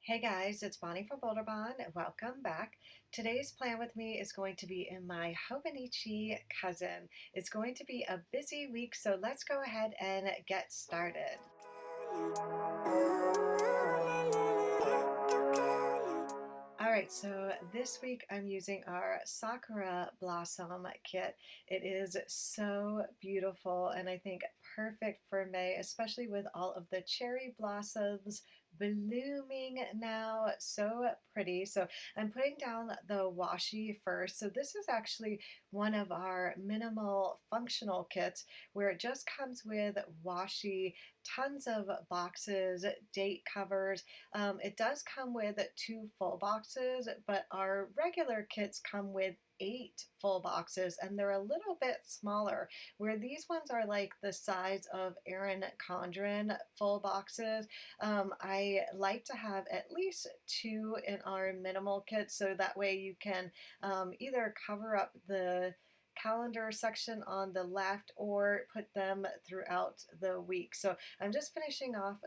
Hey guys, it's Bonnie from Bolderbon. Welcome back. Today's plan with me is going to be in my Hobonichi cousin. It's going to be a busy week, so let's go ahead and get started. Alright, so this week I'm using our Sakura Blossom kit. It is so beautiful and I think perfect for May, especially with all of the cherry blossoms blooming now. So pretty. So I'm putting down the washi first. So this is actually one of our minimal functional kits where it just comes with washi, tons of boxes, date covers. It does come with 2 full boxes, but our regular kits come with 8 full boxes and they're a little bit smaller, where these ones are like the size of Erin Condren full boxes. I like to have at least 2 in our minimal kit, so that way you can either cover up the calendar section on the left or put them throughout the week. So I'm just finishing off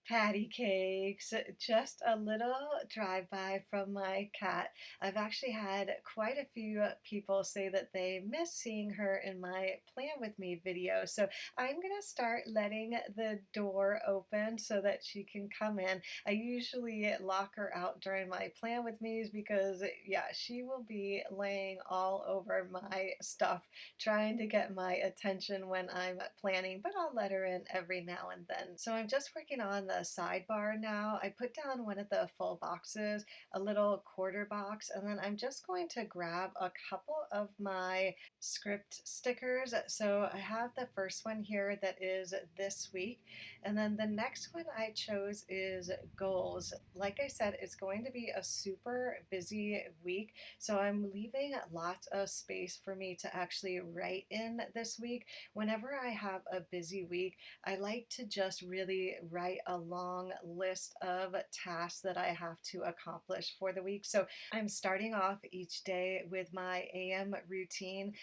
patty cakes, just a little drive-by from my cat. I've actually had quite a few people say that they miss seeing her in my Plan With Me video. So I'm gonna start letting the door open so that she can come in. I usually lock her out during my Plan With Me's because yeah, she will be laying all over my stuff trying to get my attention when I'm planning, but I'll let her in every now and then. So I'm just working on the sidebar now. I put down one of the full boxes, a little quarter box, and then I'm just going to grab a couple of my script stickers. So I have the first one here that is this week, and then the next one I chose is goals. Like I said, it's going to be a super busy week, so I'm leaving lots of space for me to actually write in this week. Whenever I have a busy week, I like to just really write a long list of tasks that I have to accomplish for the week. So I'm starting off each day with my AM routine.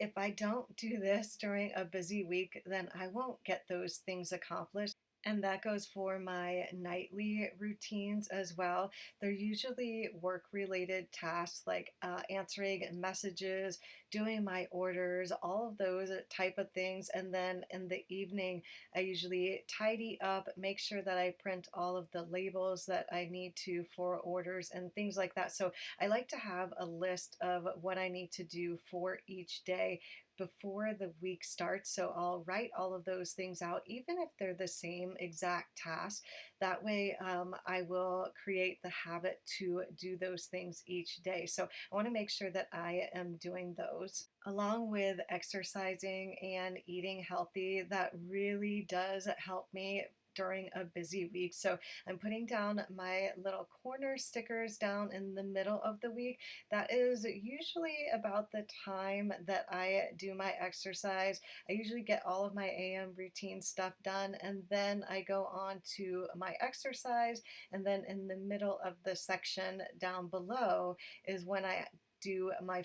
If I don't do this during a busy week, then I won't get those things accomplished. And that goes for my nightly routines as well. They're usually work-related tasks like answering messages, doing my orders, all of those type of things. And then in the evening, I usually tidy up, make sure that I print all of the labels that I need to for orders and things like that. So I like to have a list of what I need to do for each day before the week starts. So I'll write all of those things out, even if they're the same exact task. That way I will create the habit to do those things each day. So I want to make sure that I am doing those. Along with exercising and eating healthy, that really does help me during a busy week. So I'm putting down my little corner stickers down in the middle of the week. That is usually about the time that I do my exercise. I usually get all of my AM routine stuff done, and then I go on to my exercise, and then in the middle of the section down below is when I do my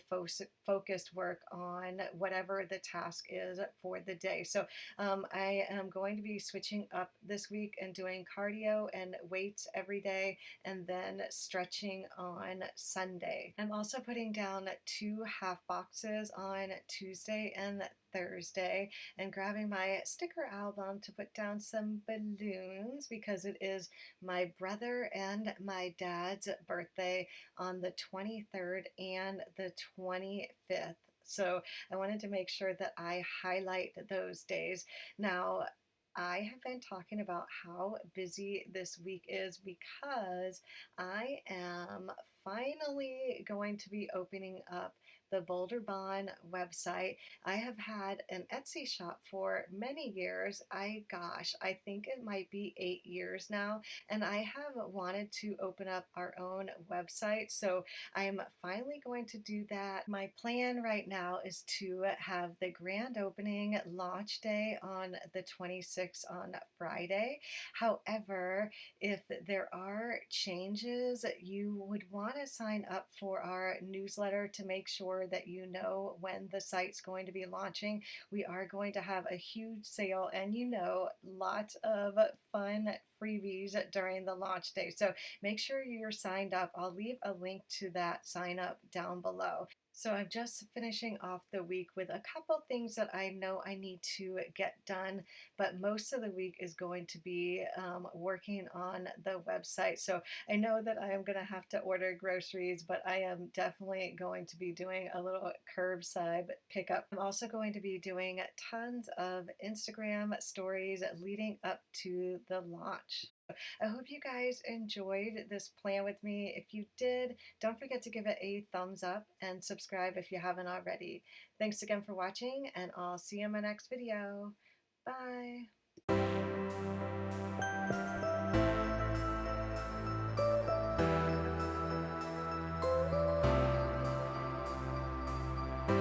focused work on whatever the task is for the day. So I am going to be switching up this week and doing cardio and weights every day, and then stretching on Sunday. I'm also putting down 2 half boxes on Tuesday and Thursday, and grabbing my sticker album to put down some balloons because it is my brother and my dad's birthday on the 23rd and the 25th. So I wanted to make sure that I highlight those days. Now, I have been talking about how busy this week is because I am finally going to be opening up the Bolderbon website. I have had an Etsy shop for many years. I think it might be 8 years now, and I have wanted to open up our own website. So I'm finally going to do that. My plan right now is to have the grand opening launch day on the 26th on Friday. However, if there are changes, you would want want to sign up for our newsletter to make sure that you know when the site's going to be launching. We are going to have a huge sale and lots of fun freebies during the launch day. So make sure you're signed up. I'll leave a link to that sign up down below. So I'm just finishing off the week with a couple things that I know I need to get done, but most of the week is going to be working on the website. So I know that I am going to have to order groceries, but I am definitely going to be doing a little curbside pickup. I'm also going to be doing tons of Instagram stories leading up to the launch. I hope you guys enjoyed this plan with me. If you did, don't forget to give it a thumbs up and subscribe if you haven't already. Thanks again for watching, and I'll see you in my next video. Bye.